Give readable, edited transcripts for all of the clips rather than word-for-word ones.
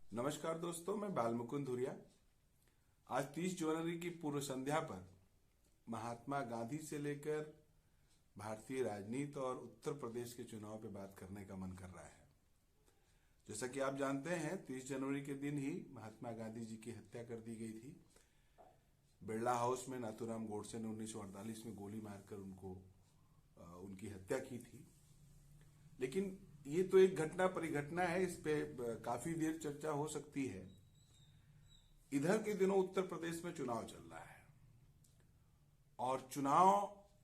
नमस्कार दोस्तों, मैं बालमुकुंद धुरिया। आज 30 जनवरी की पूर्व संध्या पर महात्मा गांधी से लेकर भारतीय राजनीति और उत्तर प्रदेश के चुनाव पे बात करने का मन कर रहा है। जैसा कि आप जानते हैं, 30 जनवरी के दिन ही महात्मा गांधी जी की हत्या कर दी गई थी। बिरला हाउस में नाथूराम गोडसे ने 1948 में गोली मारकर उनकी हत्या की थी। लेकिन ये तो एक घटना परिघटना है, इस पे काफी देर चर्चा हो सकती है। इधर के दिनों उत्तर प्रदेश में चुनाव चल रहा है और चुनाव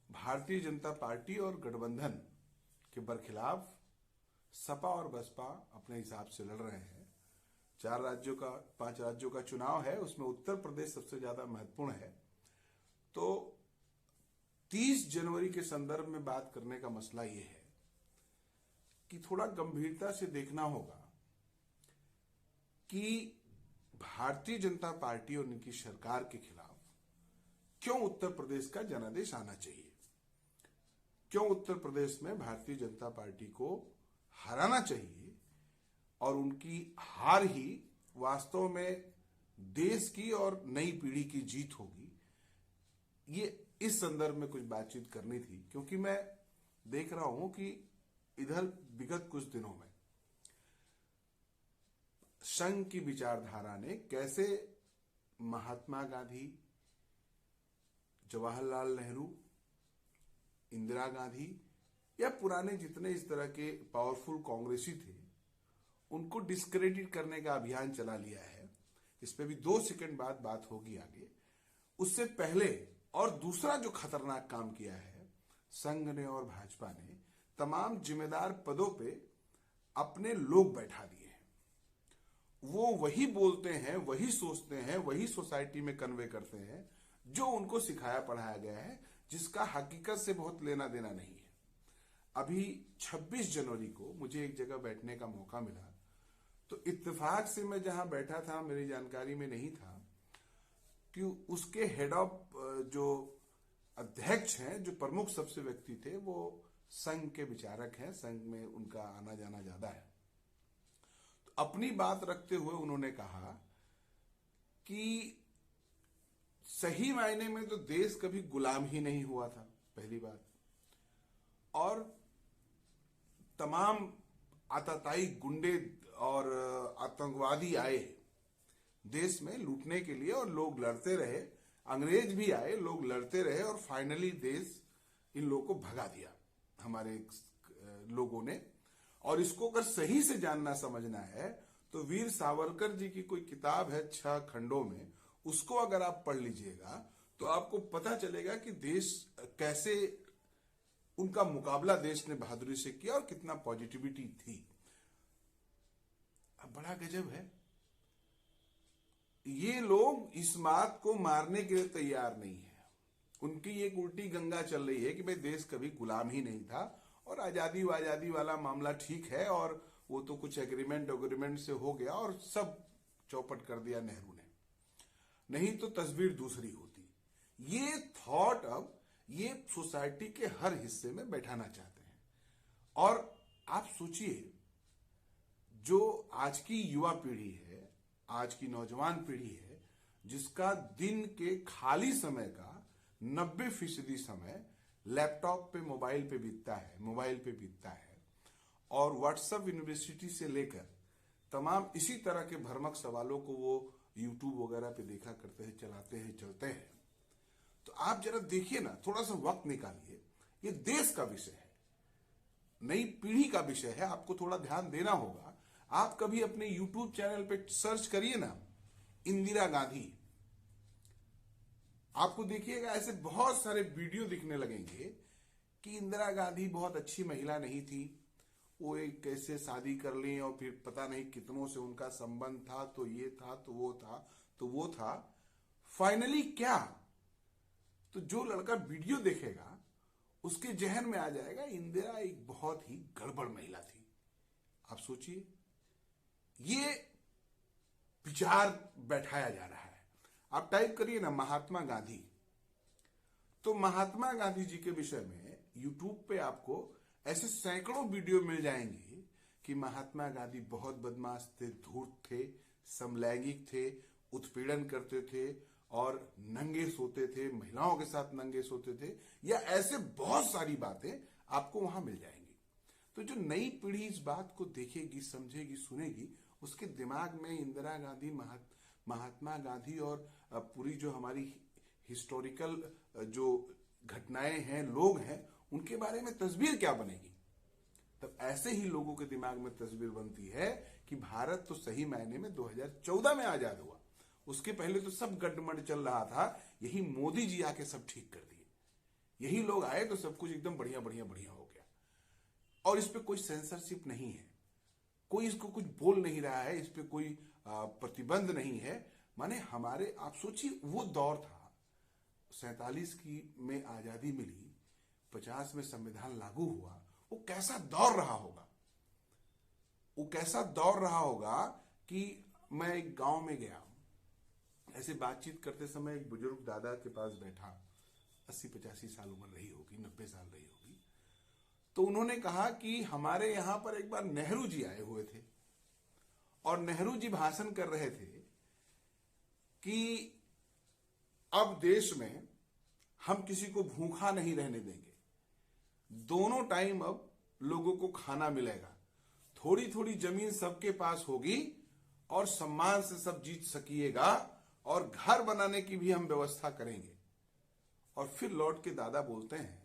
भारतीय जनता पार्टी और गठबंधन के बरखिलाफ सपा और बसपा अपने हिसाब से लड़ रहे हैं। 5 राज्यों का चुनाव है, उसमें उत्तर प्रदेश सबसे ज्यादा महत्वपूर्ण है। तो 30 जनवरी के संदर्भ में बात करने का मसला ये है कि थोड़ा गंभीरता से देखना होगा कि भारतीय जनता पार्टी और उनकी सरकार के खिलाफ क्यों उत्तर प्रदेश का जनादेश आना चाहिए, क्यों उत्तर प्रदेश में भारतीय जनता पार्टी को हराना चाहिए और उनकी हार ही वास्तव में देश की और नई पीढ़ी की जीत होगी। ये इस संदर्भ में कुछ बातचीत करनी थी, क्योंकि मैं देख रहा हूं कि इधर विगत कुछ दिनों में संघ की विचारधारा ने कैसे महात्मा गांधी, जवाहरलाल नेहरू, इंदिरा गांधी या पुराने जितने इस तरह के पावरफुल कांग्रेसी थे उनको डिस्क्रेडिट करने का अभियान चला लिया है। इस पे भी 2 सेकंड बाद बात होगी आगे। उससे पहले और दूसरा जो खतरनाक काम किया है संघ ने और भाजपा ने, तमाम जिम्मेदार पदों पे अपने लोग बैठा दिए हैं। वो वही बोलते हैं, वही सोचते हैं, वही सोसाइटी में कन्वे करते हैं जो उनको सिखाया पढ़ाया गया है, जिसका हकीकत से बहुत लेना देना नहीं है। अभी 26 जनवरी को मुझे एक जगह बैठने का मौका मिला, तो इत्तेफाक से मैं जहां बैठा था मेरी जानकारी में नहीं था कि उसके हेड ऑफ जो अध्यक्ष हैं, जो प्रमुख सबसे व्यक्ति थे, वो संघ के विचारक हैं, संघ में उनका आना जाना ज्यादा है। तो अपनी बात रखते हुए उन्होंने कहा कि सही मायने में तो देश कभी गुलाम ही नहीं हुआ था, पहली बात। और तमाम आतताई गुंडे और आतंकवादी आए देश में लूटने के लिए और लोग लड़ते रहे, अंग्रेज भी आए, लोग लड़ते रहे और फाइनली देश इन लोगों को भगा दिया हमारे लोगों ने। और इसको अगर सही से जानना समझना है तो वीर सावरकर जी की कोई किताब है 6 खंडों में, उसको अगर आप पढ़ लीजिएगा तो आपको पता चलेगा कि देश कैसे, उनका मुकाबला देश ने बहादुरी से किया और कितना पॉजिटिविटी थी। अब बड़ा गजब है, ये लोग इस बात को मारने के लिए तैयार नहीं है। उनकी एक उल्टी गंगा चल रही है कि भाई देश कभी गुलाम ही नहीं था और आजादी वाला मामला ठीक है, और वो तो कुछ एग्रीमेंट से हो गया और सब चौपट कर दिया नेहरू ने, नहीं तो तस्वीर दूसरी होती। ये थॉट अब ये सोसाइटी के हर हिस्से में बैठाना चाहते हैं। और आप सोचिए, जो आज की युवा पीढ़ी है, आज की नौजवान पीढ़ी है, जिसका दिन के खाली समय का 90% समय लैपटॉप पे, मोबाइल पे बीतता है और व्हाट्सएप यूनिवर्सिटी से लेकर तमाम इसी तरह के भ्रामक सवालों को वो यूट्यूब वगैरह पे देखा करते हैं, चलते हैं। तो आप जरा देखिए ना, थोड़ा सा वक्त निकालिए। ये देश का विषय है, नई पीढ़ी का विषय है, आपको थोड़ा ध्यान देना होगा। आप कभी अपने यूट्यूब चैनल पे सर्च करिए ना इंदिरा गांधी, आपको देखिएगा ऐसे बहुत सारे वीडियो दिखने लगेंगे कि इंदिरा गांधी बहुत अच्छी महिला नहीं थी, वो एक कैसे शादी कर ली और फिर पता नहीं कितनों से उनका संबंध था, तो ये था, तो वो था। फाइनली क्या, तो जो लड़का वीडियो देखेगा उसके जहन में आ जाएगा इंदिरा एक बहुत ही गड़बड़ महिला थी। आप सोचिए, ये विचार बैठाया जा रहा है। आप टाइप करिए ना महात्मा गांधी, तो महात्मा गांधी जी के विषय में यूट्यूब पे आपको ऐसे सैकड़ों वीडियो मिल जाएंगे कि महात्मा गांधी बहुत बदमाश थे, धूर्त थे, समलैंगिक थे, उत्पीड़न करते थे और नंगे सोते थे, महिलाओं के साथ नंगे सोते थे, या ऐसे बहुत सारी बातें आपको वहां मिल जाएंगी। तो जो नई पीढ़ी इस बात को देखेगी, समझेगी, सुनेगी, उसके दिमाग में इंदिरा गांधी, महात्मा गांधी और पूरी जो हमारी हिस्टोरिकल जो घटनाएं हैं, लोग हैं, उनके बारे में तस्वीर क्या बनेगी। तब ऐसे ही लोगों के दिमाग में तस्वीर बनती है कि भारत तो सही मायने में 2014 में आजाद हुआ, उसके पहले तो सब गड़बड़ चल रहा था, यही मोदी जी आके सब ठीक कर दिए, यही लोग आए तो सब कुछ एकदम बढ़िया बढ़िया बढ़िया हो गया। और इस पे कोई सेंसरशिप नहीं है, कोई इसको कुछ बोल नहीं रहा है, इस पे कोई प्रतिबंध नहीं है। माने हमारे, आप सोचिए वो दौर था, 47 की में आजादी मिली, 50 में संविधान लागू हुआ, वो कैसा दौर रहा होगा, वो कैसा दौर रहा होगा कि मैं एक गांव में गया, ऐसे बातचीत करते समय एक बुजुर्ग दादा के पास बैठा, 80-85 साल उम्र रही होगी, 90 साल रही होगी। तो उन्होंने कहा कि हमारे यहां पर एक बार नेहरू जी आए हुए थे और नेहरू जी भाषण कर रहे थे कि अब देश में हम किसी को भूखा नहीं रहने देंगे, दोनों टाइम अब लोगों को खाना मिलेगा, थोड़ी थोड़ी जमीन सबके पास होगी और सम्मान से सब जीत सकिएगा, और घर बनाने की भी हम व्यवस्था करेंगे। और फिर लौट के दादा बोलते हैं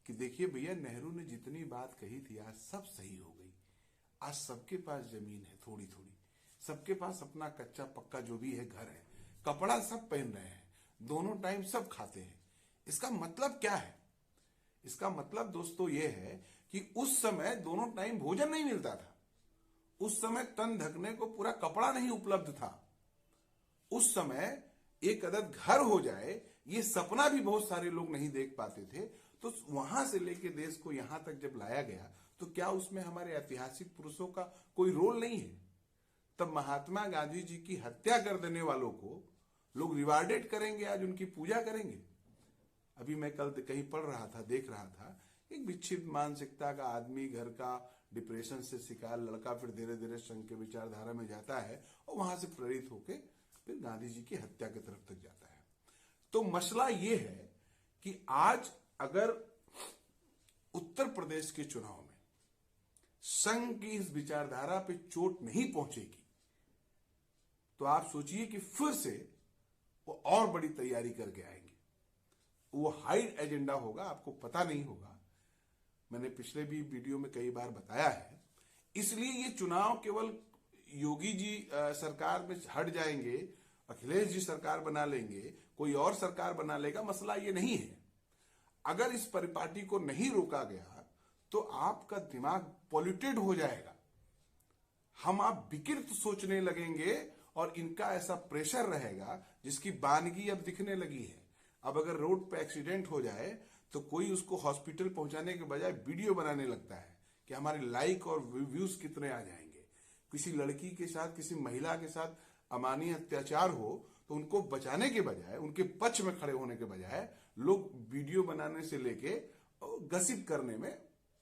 कि देखिए भैया, नेहरू ने जितनी बात कही थी आज सब सही हो गई, आज सबके पास जमीन है, थोड़ी थोड़ी, सबके पास अपना कच्चा पक्का जो भी है घर है, कपड़ा सब पहन रहे हैं, दोनों टाइम सब खाते हैं। इसका मतलब क्या है? इसका मतलब दोस्तों ये है कि उस समय दोनों टाइम भोजन नहीं मिलता था, उस समय तन ढकने को पूरा कपड़ा नहीं उपलब्ध था, उस समय एक अदद घर हो जाए ये सपना भी बहुत सारे लोग नहीं देख पाते थे। तो वहां से लेके देश को यहां तक जब लाया गया, तो क्या उसमें हमारे ऐतिहासिक पुरुषों का कोई रोल नहीं है? तब महात्मा गांधी जी की हत्या कर देने वालों को लोग रिवार्डेड करेंगे, आज उनकी पूजा करेंगे। अभी मैं कल कहीं पढ़ रहा था, देख रहा था, एक विक्षिप्त मानसिकता का आदमी, घर का डिप्रेशन से शिकार लड़का, फिर धीरे धीरे संघ के विचारधारा में जाता है और वहां से प्रेरित होकर फिर गांधी जी की हत्या की तरफ तक जाता है। तो मसला ये है कि आज अगर उत्तर प्रदेश के चुनाव में संघ की इस विचारधारा पे चोट नहीं पहुंचेगी, तो आप सोचिए कि फिर से वो और बड़ी तैयारी करके आएंगे। वो हाइड एजेंडा होगा, आपको पता नहीं होगा, मैंने पिछले भी वीडियो में कई बार बताया है। इसलिए ये चुनाव केवल योगी जी सरकार में हट जाएंगे, अखिलेश जी सरकार बना लेंगे, कोई और सरकार बना लेगा, मसला ये नहीं है। अगर इस परिपाटी को नहीं रोका गया तो आपका दिमाग पॉल्यूटेड हो जाएगा, हम आप विकृत सोचने लगेंगे और इनका ऐसा प्रेशर रहेगा जिसकी बानगी अब दिखने लगी है। अब अगर रोड पे एक्सीडेंट हो जाए तो कोई उसको हॉस्पिटल पहुंचाने के बजाय वीडियो बनाने लगता है कि हमारे लाइक और व्यूज कितने आ जाएंगे। किसी लड़की के साथ, किसी महिला के साथ अमानवीय अत्याचार हो तो उनको बचाने के बजाय, उनके पक्ष में खड़े होने के बजाय लोग वीडियो बनाने से लेके गसिप करने में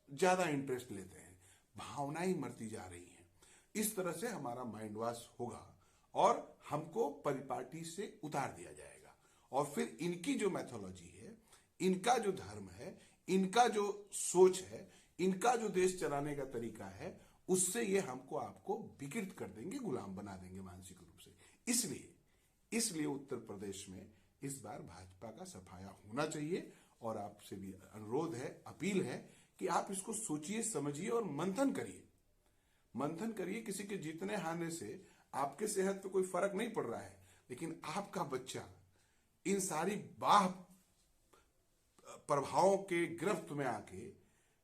ज्यादा इंटरेस्ट लेते हैं। भावनाएं मरती जा रही हैं। इस तरह से हमारा माइंड वॉश होगा और हमको परिपाटी से उतार दिया जाएगा। और फिर इनकी जो मैथोलॉजी है, इनका जो धर्म है, इनका जो सोच है, इनका जो देश चलाने का तरीका है, उससे ये हमको आपको विकृत कर देंगे, गुलाम बना देंगे मानसिक रूप से। इसलिए उत्तर प्रदेश में इस बार भाजपा का सफाया होना चाहिए। और आपसे भी अनुरोध है, अपील है कि आप इसको सोचिए, समझिए और मंथन करिए। किसी के जीतने हारने से आपके सेहत पे कोई फर्क नहीं पड़ रहा है, लेकिन आपका बच्चा इन सारी बाह प्रभावों के गिरफ्त में आके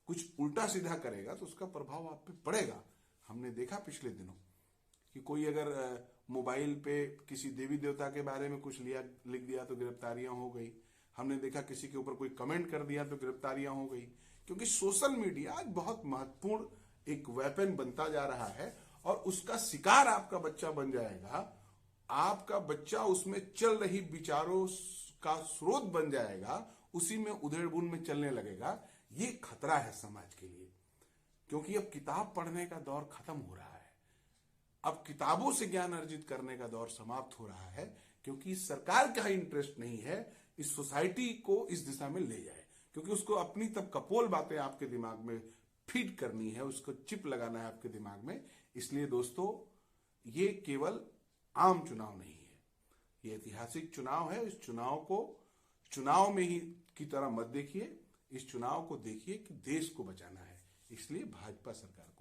कुछ उल्टा सीधा करेगा तो उसका प्रभाव आप पे पड़ेगा। हमने देखा पिछले दिनों कि कोई अगर मोबाइल पे किसी देवी देवता के बारे में कुछ लिख दिया तो गिरफ्तारियां हो गई। हमने देखा किसी के ऊपर कोई कमेंट कर दिया तो गिरफ्तारियां हो गई। क्योंकि सोशल मीडिया आज बहुत महत्वपूर्ण एक वेपन बनता जा रहा है और उसका शिकार आपका बच्चा बन जाएगा। आपका बच्चा उसमें चल रही विचारों का स्रोत बन जाएगा, उसी में उधेड़-बुन में चलने लगेगा। ये खतरा है समाज के लिए, क्योंकि अब किताब पढ़ने का दौर खत्म हो रहा है। अब किताबों से ज्ञान अर्जित करने का दौर समाप्त हो रहा है, क्योंकि सरकार का इंटरेस्ट नहीं है इस सोसाइटी को इस दिशा में ले जाए, क्योंकि उसको अपनी तब कपोल बातें आपके दिमाग में फीड करनी है, उसको चिप लगाना है आपके दिमाग में। इसलिए दोस्तों, ये केवल आम चुनाव नहीं है, ये ऐतिहासिक चुनाव है। इस चुनाव को चुनाव में ही की तरह मत देखिए, इस चुनाव को देखिए कि देश को बचाना है। इसलिए भाजपा सरकार